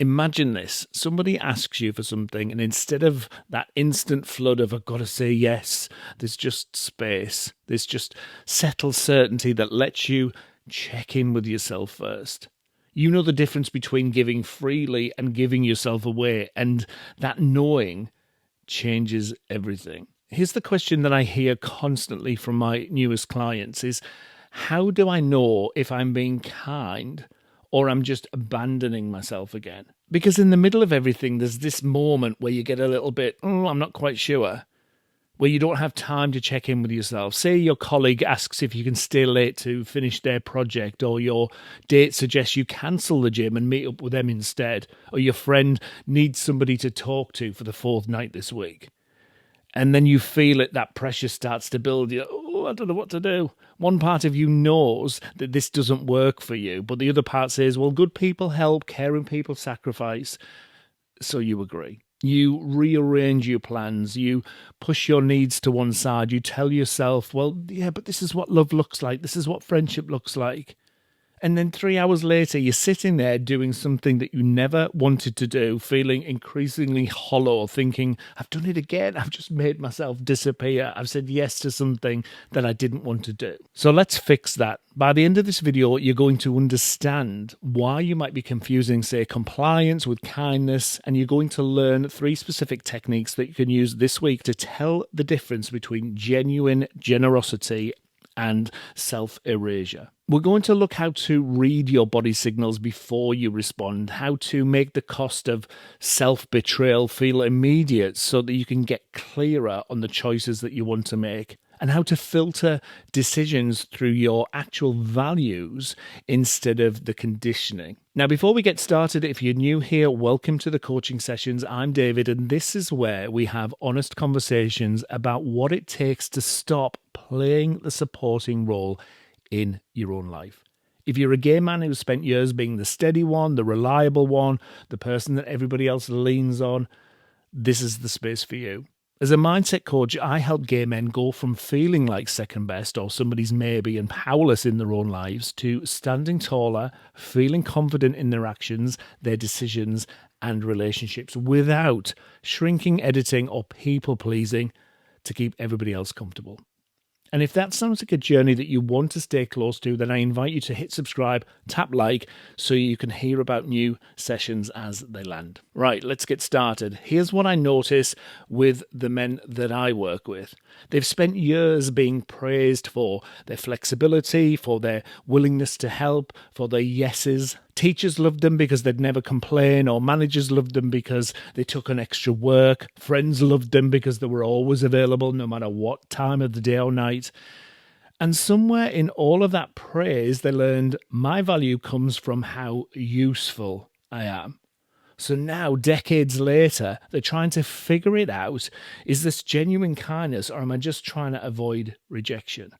Imagine this. Somebody asks you for something, and instead of that instant flood of, I've got to say yes, there's just space. There's just settled certainty that lets you check in with yourself first. You know the difference between giving freely and giving yourself away, and that knowing changes everything. Here's the question that I hear constantly from my newest clients is, how do I know if I'm being kind or I'm just abandoning myself again? Because in the middle of everything, there's this moment where you get a little bit, I'm not quite sure, where you don't have time to check in with yourself. Say your colleague asks if you can stay late to finish their project, or your date suggests you cancel the gym and meet up with them instead, or your friend needs somebody to talk to for the fourth night this week. And then you feel it, that pressure starts to build. I don't know what to do. One part of you knows that this doesn't work for you, but the other part says, well, good people help, caring people sacrifice. So you agree. You rearrange your plans. You push your needs to one side. You tell yourself, well, yeah, but this is what love looks like. This is what friendship looks like. And then 3 hours later, you're sitting there doing something that you never wanted to do, feeling increasingly hollow, thinking, I've done it again. I've just made myself disappear. I've said yes to something that I didn't want to do. So let's fix that. By the end of this video, you're going to understand why you might be confusing, say, compliance with kindness, and you're going to learn 3 specific techniques that you can use this week to tell the difference between genuine generosity and self-erasure. We're going to look how to read your body signals before you respond, how to make the cost of self-betrayal feel immediate so that you can get clearer on the choices that you want to make, and how to filter decisions through your actual values instead of the conditioning. Now, before we get started, if you're new here, welcome to the coaching sessions. I'm David, and this is where we have honest conversations about what it takes to stop playing the supporting role in your own life. If you're a gay man who's spent years being the steady one, the reliable one, the person that everybody else leans on, this is the space for you. As a mindset coach, I help gay men go from feeling like second best or somebody's maybe and powerless in their own lives to standing taller, feeling confident in their actions, their decisions, and relationships without shrinking, editing, or people-pleasing to keep everybody else comfortable. And if that sounds like a journey that you want to stay close to, then I invite you to hit subscribe, tap like, so you can hear about new sessions as they land. Right, let's get started. Here's what I notice with the men that I work with. They've spent years being praised for their flexibility, for their willingness to help, for their yeses. Teachers loved them because they'd never complain, or managers loved them because they took on extra work. Friends loved them because they were always available no matter what time of the day or night. And somewhere in all of that praise, they learned my value comes from how useful I am. So now, decades later, they're trying to figure it out. Is this genuine kindness, or am I just trying to avoid rejection?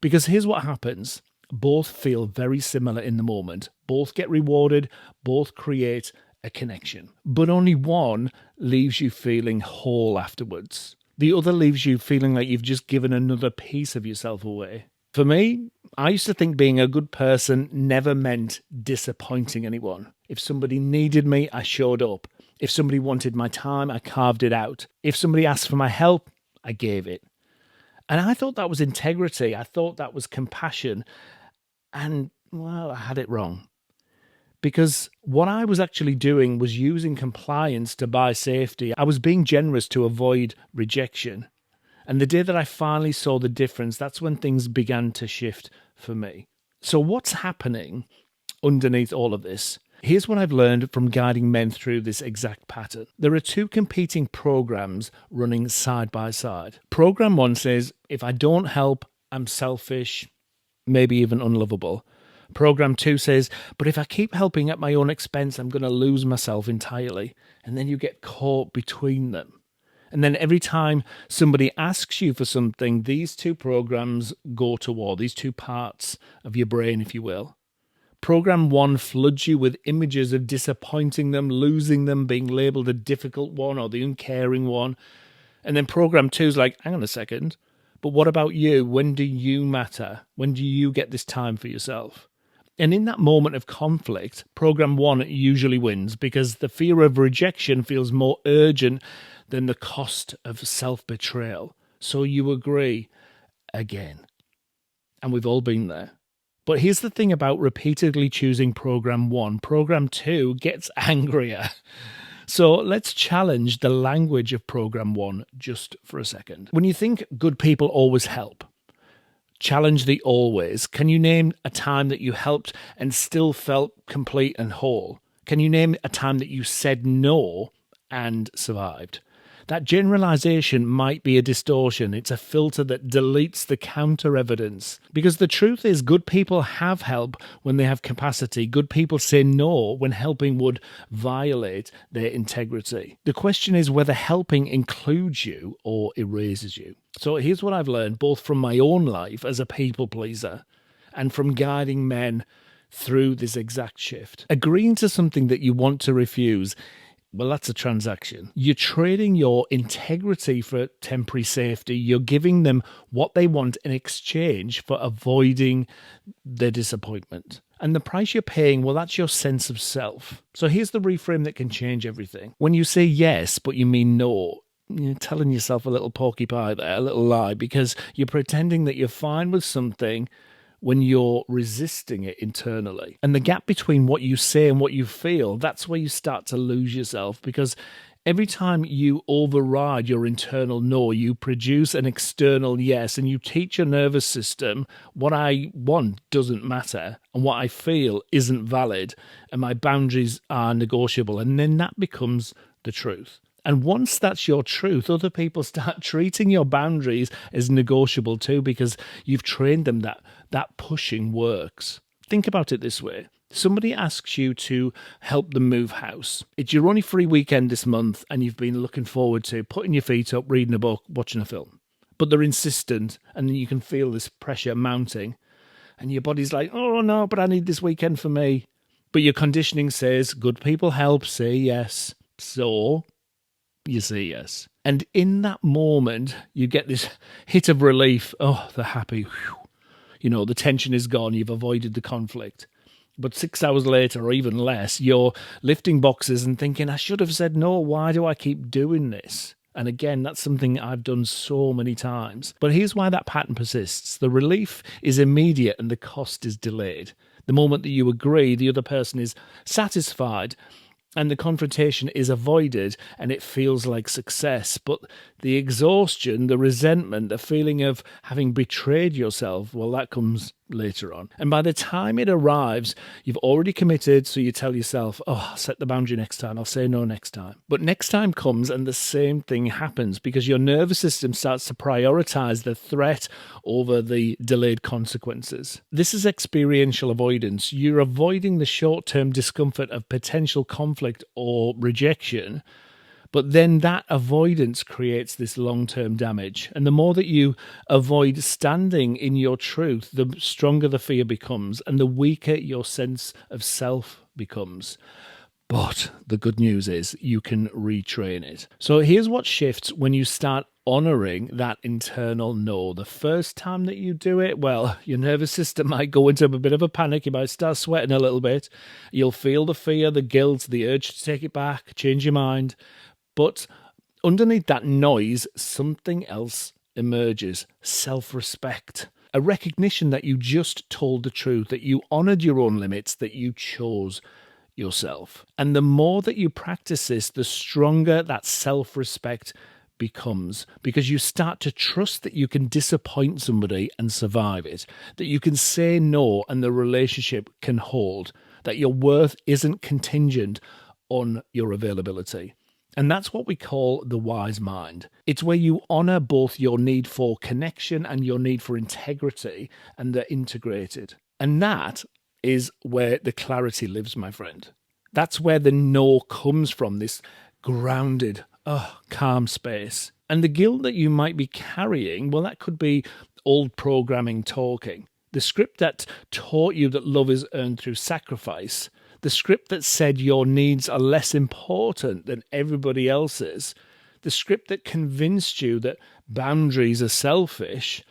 Because here's what happens. Both feel very similar in the moment. Both get rewarded. Both create a connection. But only one leaves you feeling whole afterwards. The other leaves you feeling like you've just given another piece of yourself away. For me, I used to think being a good person never meant disappointing anyone. If somebody needed me, I showed up. If somebody wanted my time, I carved it out. If somebody asked for my help, I gave it. And I thought that was integrity. I thought that was compassion. And, well, I had it wrong. Because what I was actually doing was using compliance to buy safety. I was being generous to avoid rejection. And the day that I finally saw the difference, that's when things began to shift for me. So what's happening underneath all of this? Here's what I've learned from guiding men through this exact pattern. There are 2 competing programs running side by side. Program 1 says, if I don't help, I'm selfish, maybe even unlovable. Program 2 says, but if I keep helping at my own expense, I'm going to lose myself entirely. And then you get caught between them. And then every time somebody asks you for something, these 2 programs go to war, these 2 parts of your brain, if you will. Program 1 floods you with images of disappointing them, losing them, being labeled a difficult one or the uncaring one. And then program 2 is like, hang on a second, but what about you? When do you matter? When do you get this time for yourself? And in that moment of conflict, program one usually wins because the fear of rejection feels more urgent than the cost of self-betrayal. So you agree again. And we've all been there. But here's the thing about repeatedly choosing program one. Program two gets angrier. So let's challenge the language of program one just for a second. When you think good people always help, challenge the always. Can you name a time that you helped and still felt complete and whole? Can you name a time that you said no and survived? That generalization might be a distortion. It's a filter that deletes the counter evidence. Because the truth is, good people have help when they have capacity. Good people say no when helping would violate their integrity. The question is whether helping includes you or erases you. So here's what I've learned, both from my own life as a people pleaser and from guiding men through this exact shift. Agreeing to something that you want to refuse, well, that's a transaction. You're trading your integrity for temporary safety. You're giving them what they want in exchange for avoiding their disappointment. And the price you're paying, well, that's your sense of self. So here's the reframe that can change everything. When you say yes, but you mean no, you're telling yourself a little porky pie there, a little lie, because you're pretending that you're fine with something when you're resisting it internally. And the gap between what you say and what you feel, that's where you start to lose yourself, because every time you override your internal no, you produce an external yes, and you teach your nervous system what I want doesn't matter and what I feel isn't valid and my boundaries are negotiable. And then that becomes the truth. And once that's your truth, other people start treating your boundaries as negotiable too, because you've trained them that pushing works. Think about it this way. Somebody asks you to help them move house. It's your only free weekend this month and you've been looking forward to putting your feet up, reading a book, watching a film. But they're insistent and you can feel this pressure mounting. And your body's like, oh no, but I need this weekend for me. But your conditioning says, good people help, say yes. So you say yes. And in that moment, you get this hit of relief. Oh, the happy, whew. You know, the tension is gone. You've avoided the conflict. But 6 hours later, or even less, you're lifting boxes and thinking, I should have said no. Why do I keep doing this? And again, that's something I've done so many times. But here's why that pattern persists. The relief is immediate and the cost is delayed. The moment that you agree, the other person is satisfied and the confrontation is avoided and it feels like success. But the exhaustion, the resentment, the feeling of having betrayed yourself, well, that comes later on. And by the time it arrives, you've already committed, so you tell yourself, oh, I'll set the boundary next time, I'll say no next time. But next time comes and the same thing happens because your nervous system starts to prioritize the threat over the delayed consequences. This is experiential avoidance. You're avoiding the short-term discomfort of potential conflict or rejection, but then that avoidance creates this long-term damage. And the more that you avoid standing in your truth, the stronger the fear becomes and the weaker your sense of self becomes. But the good news is you can retrain it. So here's what shifts when you start honoring that internal no. The first time that you do it, well, your nervous system might go into a bit of a panic. You might start sweating a little bit. You'll feel the fear, the guilt, the urge to take it back, change your mind. But underneath that noise, something else emerges. Self-respect. A recognition that you just told the truth, that you honored your own limits, that you chose yourself. And the more that you practice this, the stronger that self-respect becomes, because you start to trust that you can disappoint somebody and survive it, that you can say no and the relationship can hold, that your worth isn't contingent on your availability. And that's what we call the wise mind. It's where you honor both your need for connection and your need for integrity, and they're integrated. And that is where the clarity lives, my friend. That's where the no comes from, this grounded, calm space. And the guilt that you might be carrying, well, that could be old programming talking. The script that taught you that love is earned through sacrifice, the script that said your needs are less important than everybody else's, the script that convinced you that boundaries are selfish,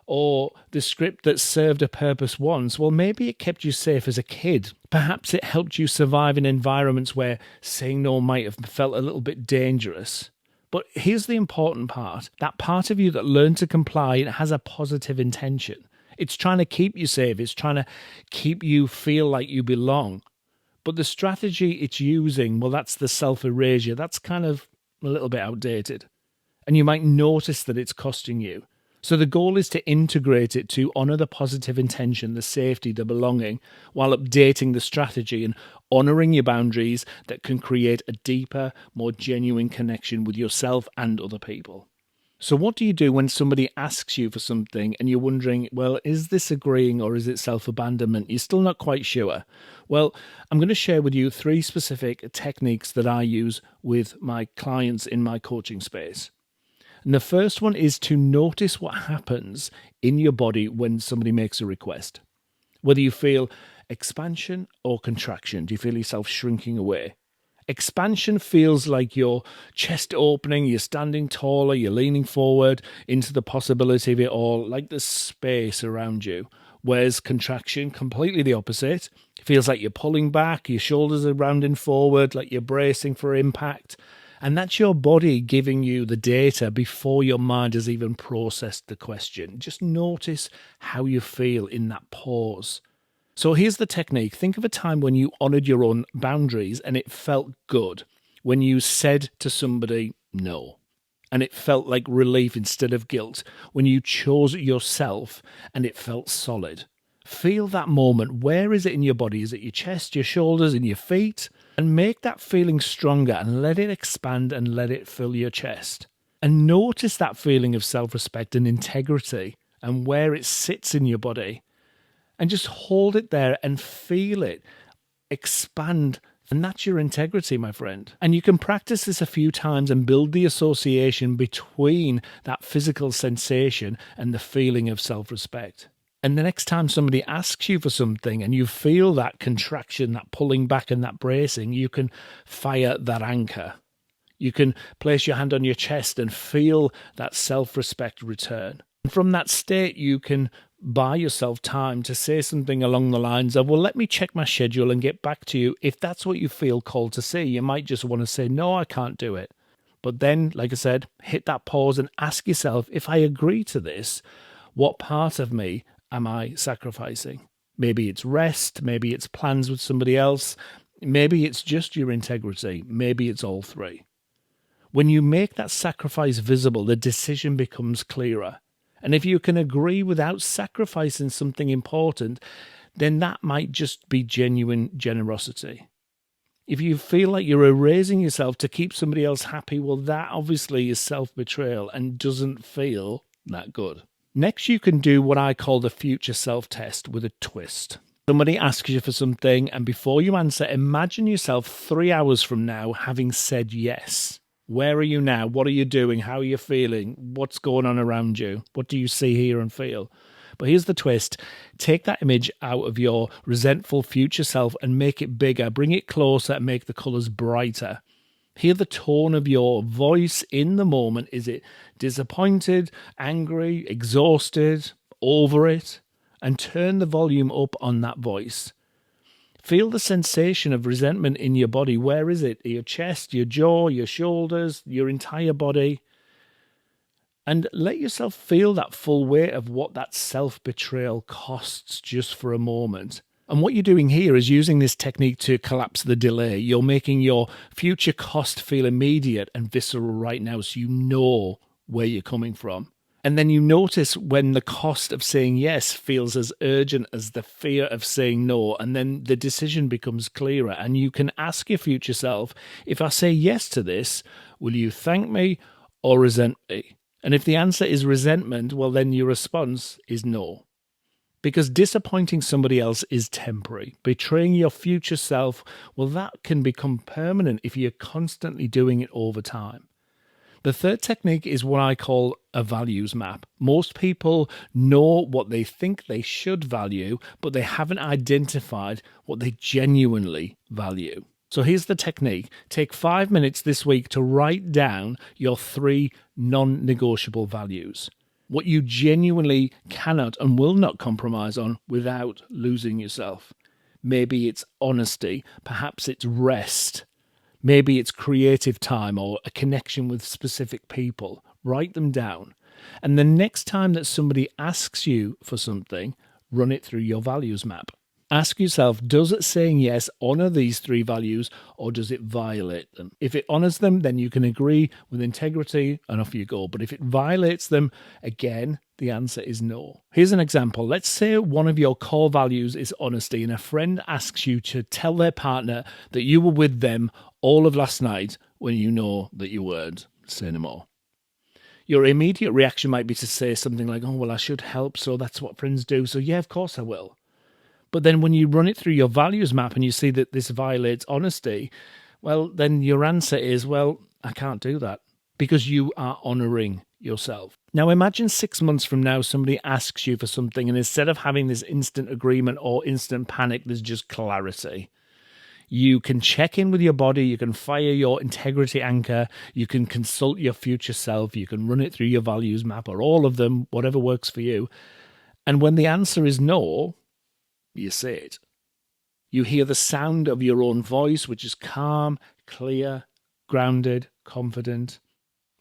Or the script that served a purpose once, well, maybe it kept you safe as a kid. Perhaps it helped you survive in environments where saying no might have felt a little bit dangerous. But here's the important part. That part of you that learned to comply, it has a positive intention. It's trying to keep you safe. It's trying to keep you feel like you belong. But the strategy it's using, well, that's the self-erasure. That's kind of a little bit outdated. And you might notice that it's costing you. So the goal is to integrate it to honour the positive intention, the safety, the belonging, while updating the strategy and honouring your boundaries that can create a deeper, more genuine connection with yourself and other people. So what do you do when somebody asks you for something and you're wondering, well, is this agreeing or is it self-abandonment? You're still not quite sure. Well, I'm going to share with you 3 specific techniques that I use with my clients in my coaching space. And the first one is to notice what happens in your body when somebody makes a request. Whether you feel expansion or contraction. Do you feel yourself shrinking away? Expansion feels like your chest opening, you're standing taller, you're leaning forward into the possibility of it all, like there's space around you. Whereas contraction, completely the opposite. It feels like you're pulling back, your shoulders are rounding forward, like you're bracing for impact. And that's your body giving you the data before your mind has even processed the question. Just notice how you feel in that pause. So here's the technique. Think of a time when you honoured your own boundaries and it felt good. When you said to somebody, no. And it felt like relief instead of guilt. When you chose yourself and it felt solid. Feel that moment. Where is it in your body? Is it your chest, your shoulders, and your feet? And make that feeling stronger and let it expand and let it fill your chest. And notice that feeling of self-respect and integrity and where it sits in your body. And just hold it there and feel it expand. And that's your integrity, my friend. And you can practice this a few times and build the association between that physical sensation and the feeling of self-respect. And the next time somebody asks you for something and you feel that contraction, that pulling back and that bracing, you can fire that anchor. You can place your hand on your chest and feel that self-respect return. And from that state, you can buy yourself time to say something along the lines of, well, let me check my schedule and get back to you. If that's what you feel called to say, you might just want to say, no, I can't do it. But then, like I said, hit that pause and ask yourself, if I agree to this, what part of me am I sacrificing? Maybe it's rest, maybe it's plans with somebody else, maybe it's just your integrity, maybe it's all 3. When you make that sacrifice visible, the decision becomes clearer. And if you can agree without sacrificing something important, then that might just be genuine generosity. If you feel like you're erasing yourself to keep somebody else happy, well, that obviously is self-betrayal and doesn't feel that good. Next, you can do what I call the future self-test with a twist. Somebody asks you for something, and before you answer, imagine yourself 3 hours from now having said yes. Where are you now? What are you doing? How are you feeling? What's going on around you? What do you see, hear, and feel? But here's the twist. Take that image out of your resentful future self and make it bigger. Bring it closer and make the colours brighter. Hear the tone of your voice in the moment. Is it disappointed, angry, exhausted, over it? And turn the volume up on that voice. Feel the sensation of resentment in your body. Where is it? Your chest, your jaw, your shoulders, your entire body. And let yourself feel that full weight of what that self-betrayal costs just for a moment. And what you're doing here is using this technique to collapse the delay. You're making your future cost feel immediate and visceral right now, so you know where you're coming from. And then you notice when the cost of saying yes feels as urgent as the fear of saying no, and then the decision becomes clearer. And you can ask your future self, if I say yes to this, will you thank me or resent me? And if the answer is resentment, well, then your response is no. Because disappointing somebody else is temporary. Betraying your future self, well, that can become permanent if you're constantly doing it over time. The third technique is what I call a values map. Most people know what they think they should value, but they haven't identified what they genuinely value. So here's the technique. Take 5 minutes this week to write down your 3 non-negotiable values. what you genuinely cannot and will not compromise on without losing yourself. Maybe it's honesty, perhaps it's rest, maybe it's creative time or a connection with specific people. Write them down. And the next time that somebody asks you for something, run it through your values map. Ask yourself, does it saying yes honour these 3 values or does it violate them? If it honours them, then you can agree with integrity and off you go. But if it violates them, again, the answer is no. Here's an example. Let's say one of your core values is honesty and a friend asks you to tell their partner that you were with them all of last night when you know that you weren't. Say no more. Your immediate reaction might be to say something like, oh, well, I should help, so that's what friends do. So yeah, of course I will. But then when you run it through your values map and you see that this violates honesty, well, then your answer is, well, I can't do that because you are honouring yourself. Now, imagine 6 months from now, somebody asks you for something and instead of having this instant agreement or instant panic, there's just clarity. You can check in with your body, you can fire your integrity anchor, you can consult your future self, you can run it through your values map or all of them, whatever works for you. And when the answer is no, you say it. You hear the sound of your own voice, which is calm, clear, grounded, confident.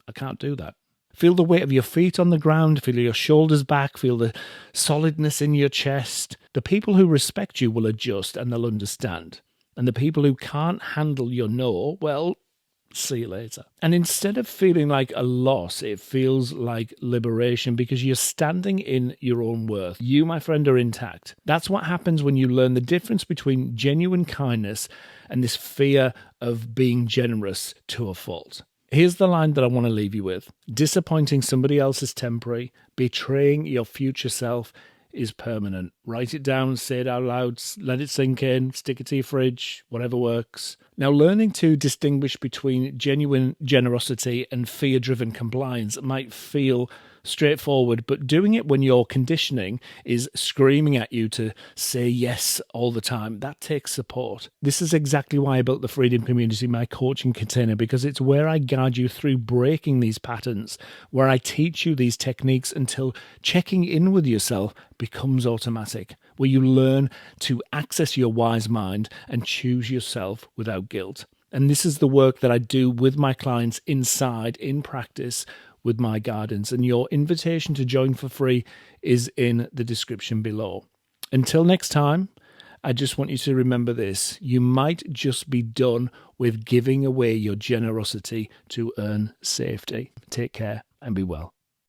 I can't do that. Feel the weight of your feet on the ground, feel your shoulders back, feel the solidness in your chest. The people who respect you will adjust and they'll understand. And the people who can't handle your no, well, see you later. And instead of feeling like a loss, it feels like liberation because you're standing in your own worth. You, my friend, are intact. That's what happens when you learn the difference between genuine kindness and this fear of being generous to a fault. Here's the line that I want to leave you with. Disappointing somebody else is temporary. Betraying your future self is permanent. Write it down, say it out loud, let it sink in, stick it to your fridge, whatever works. Now, learning to distinguish between genuine generosity and fear-driven compliance might feel straightforward, but doing it when your conditioning is screaming at you to say yes all the time, that takes support. This is exactly why I built the Freedom Community, my coaching container, because it's where I guide you through breaking these patterns, where I teach you these techniques until checking in with yourself becomes automatic, where you learn to access your wise mind and choose yourself without guilt. And this is the work that I do with my clients inside, in practice, with my guidance. And your invitation to join for free is in the description below. Until next time, I just want you to remember this. You might just be done with giving away your generosity to earn safety. Take care and be well.